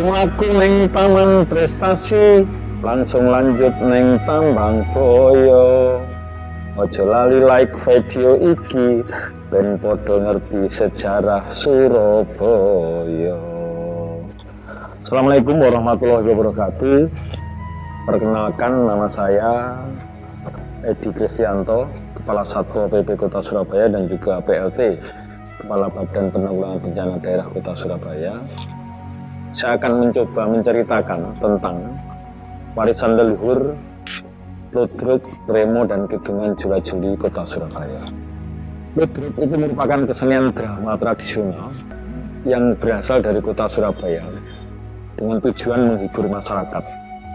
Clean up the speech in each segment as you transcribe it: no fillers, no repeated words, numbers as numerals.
mlaku ning taman prestasi, langsung lanjut ning tambang boyo. Ojo lali like video iki, ben podo ngerti sejarah Surabaya. Assalamualaikum warahmatullahi wabarakatuh. Perkenalkan, nama saya Edi Kristianto, Kepala Satpol PP Kota Surabaya dan juga PLT, Kepala Badan Penanggulangan Bencana Daerah Kota Surabaya. Saya akan mencoba menceritakan tentang warisan leluhur, ludruk, remo, dan kidungan jula-juli Kota Surabaya. Ludruk itu merupakan kesenian drama tradisional yang berasal dari Kota Surabaya dengan tujuan menghibur masyarakat.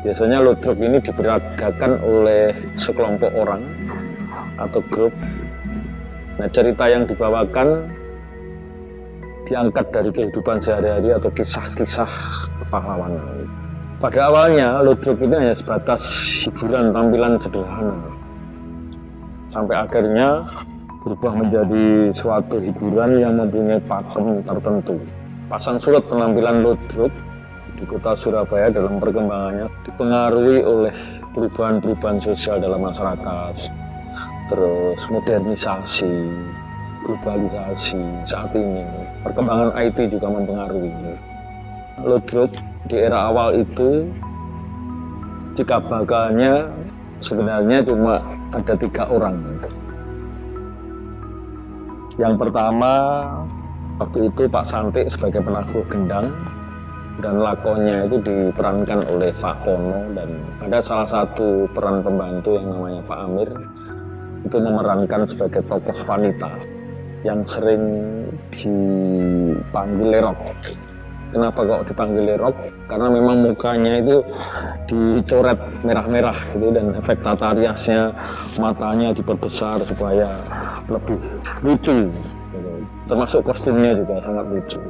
Biasanya ludruk ini diperagakan oleh sekelompok orang atau grup. Nah, cerita yang dibawakan diangkat dari kehidupan sehari-hari atau kisah-kisah kepahlawanan. Pada awalnya, ludruk ini hanya sebatas hiburan tampilan sederhana, sampai akhirnya berubah menjadi suatu hiburan yang mempunyai pakem tertentu. Pasang surut penampilan ludruk di Kota Surabaya dalam perkembangannya dipengaruhi oleh perubahan-perubahan sosial dalam masyarakat, terus modernisasi, globalisasi saat ini, perkembangan IT juga mempengaruhi. Ludruk di era awal itu cikal bakalnya sebenarnya cuma ada 3 orang. Yang pertama, waktu itu Pak Santik sebagai penabuh gendang, dan lakonnya itu diperankan oleh Pak Pono, dan ada salah satu peran pembantu yang namanya Pak Amir, itu memerankan sebagai tokoh wanita yang sering dipanggil Lerok. Kenapa kok dipanggil Lerok? Karena memang mukanya itu dicoret merah-merah gitu, dan efek tata riasnya, matanya diperbesar supaya lebih lucu gitu. Termasuk kostumnya juga sangat lucu.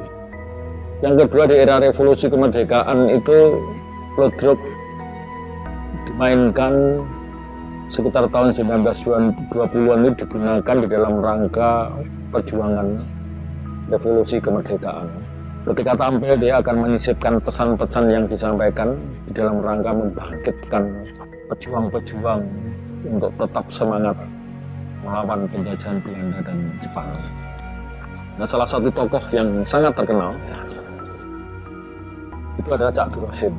Yang kedua, di era revolusi kemerdekaan itu ludruk dimainkan sekitar tahun 1920-an, itu digunakan di dalam rangka perjuangan revolusi kemerdekaan. Ketika tampil, dia akan menyisipkan pesan-pesan yang disampaikan di dalam rangka membangkitkan pejuang-pejuang untuk tetap semangat melawan penjajahan Belanda dan Jepang. Nah, salah satu tokoh yang sangat terkenal itu adalah Cak Durosin,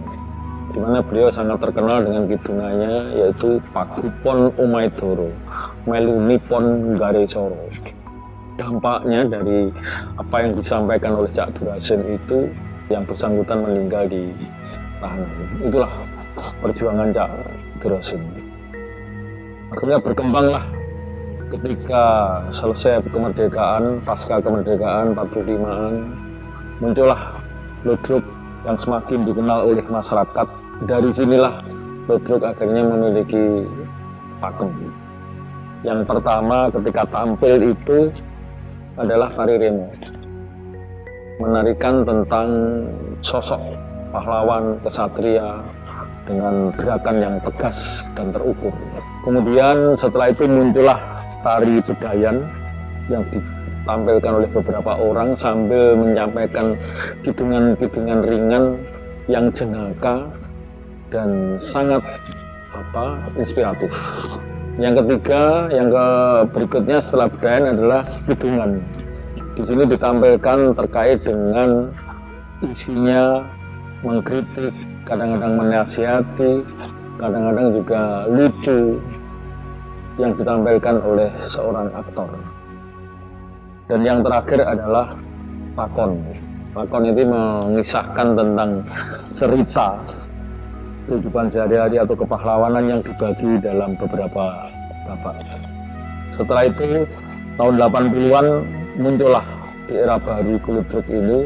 di mana beliau sangat terkenal dengan kidungannya, yaitu Pagupon Umaidoro, Melu Nipon Garesoro. Dampaknya dari apa yang disampaikan oleh Cak Durosin itu, yang bersangkutan meninggal di tahanan. Itulah perjuangan Cak Durosin. Akhirnya berkembanglah ketika selesai kemerdekaan, pasca kemerdekaan 45-an, muncullah ludruk yang semakin dikenal oleh masyarakat. Dari sinilah ludruk akhirnya memiliki pakem. Yang pertama ketika tampil itu adalah tari remo, menarikan tentang sosok pahlawan kesatria dengan gerakan yang tegas dan terukur. Kemudian setelah itu muncullah tari bedayan yang ditampilkan oleh beberapa orang sambil menyampaikan kidungan-kidungan ringan yang jenaka dan sangat inspiratif. Yang ketiga, yang berikutnya setelah bedayan adalah kidungan. Di sini ditampilkan terkait dengan isinya mengkritik, kadang-kadang menasihati, kadang-kadang juga lucu, yang ditampilkan oleh seorang aktor. Dan yang terakhir adalah lakon. Lakon itu mengisahkan tentang cerita kehidupan sehari-hari atau kepahlawanan yang dibagi dalam beberapa babak. Setelah itu tahun 80-an muncullah di era baru ludruk ini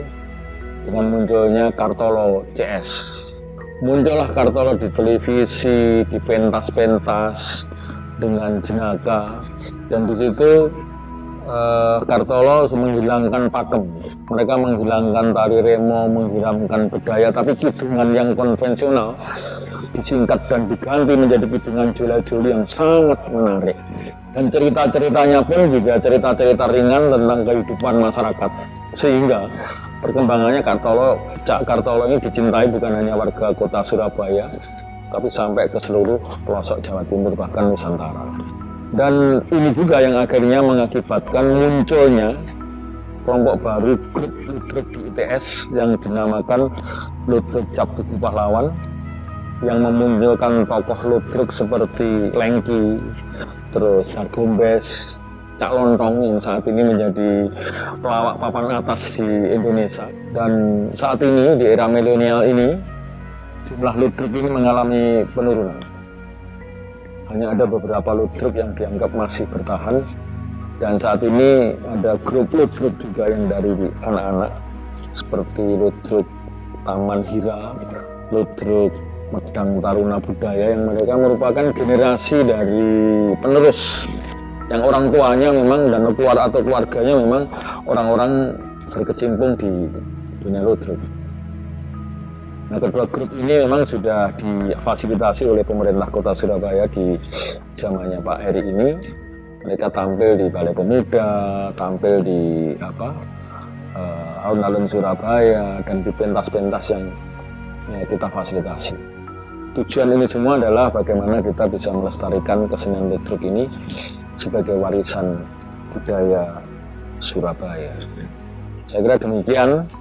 dengan munculnya Kartolo CS. Muncullah Kartolo di televisi, di pentas-pentas dengan jenaka, dan di situ Kartolo menghilangkan pakem. Mereka menghilangkan tari remo, menghilangkan budaya, tapi kidungan yang konvensional disingkat dan diganti menjadi kidungan jula-juli yang sangat menarik. Dan cerita-ceritanya pun juga cerita-cerita ringan tentang kehidupan masyarakat, sehingga perkembangannya Cak Kartolo ini dicintai bukan hanya warga kota Surabaya, tapi sampai ke seluruh pelosok Jawa Timur bahkan Nusantara. Dan ini juga yang akhirnya mengakibatkan munculnya kelompok baru grup ludruk di ITS yang dinamakan Ludruk Cap Tugu Pahlawan, yang memunculkan tokoh ludruk seperti Lengki, terus Cak Gombes, Cak Lontong yang saat ini menjadi pelawak papan atas di Indonesia. Dan saat ini di era milenial ini jumlah ludruk ini mengalami penurunan. Hanya ada beberapa ludruk yang dianggap masih bertahan. Dan saat ini ada grup ludruk juga yang dari anak-anak seperti ludruk Taman Hira, ludruk Medang Taruna Budaya, yang mereka merupakan generasi dari penerus yang orang tuanya memang dan keluarganya memang orang-orang berkecimpung di dunia ludruk. Nah, kedua grup ini memang sudah difasilitasi oleh pemerintah Kota Surabaya di zamannya Pak Heri ini. Mereka tampil di Balai Pemuda, tampil di alun-alun Surabaya, dan di pentas-pentas yang kita fasilitasi. Tujuan ini semua adalah bagaimana kita bisa melestarikan kesenian ludruk ini sebagai warisan budaya Surabaya. Saya kira demikian,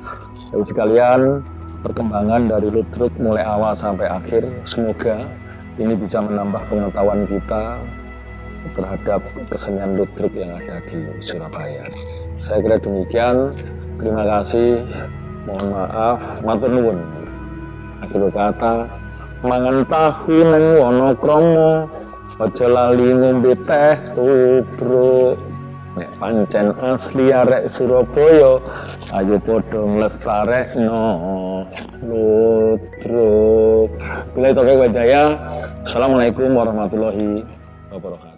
Bapak sekalian, perkembangan dari ludruk mulai awal sampai akhir. Semoga ini bisa menambah pengetahuan kita terhadap kesenian ludruk yang ada di Surabaya. Saya kira demikian. Terima kasih. Mohon maaf. Matur nuwun. Akhir kata, mangan tahu nang Wonokromo, aja lali ngombe teh tubruk. Nek pancen asli arek Surabaya, ayo padha nglestarekno ludruk. Bila itu Assalamualaikum warahmatullahi wabarakatuh.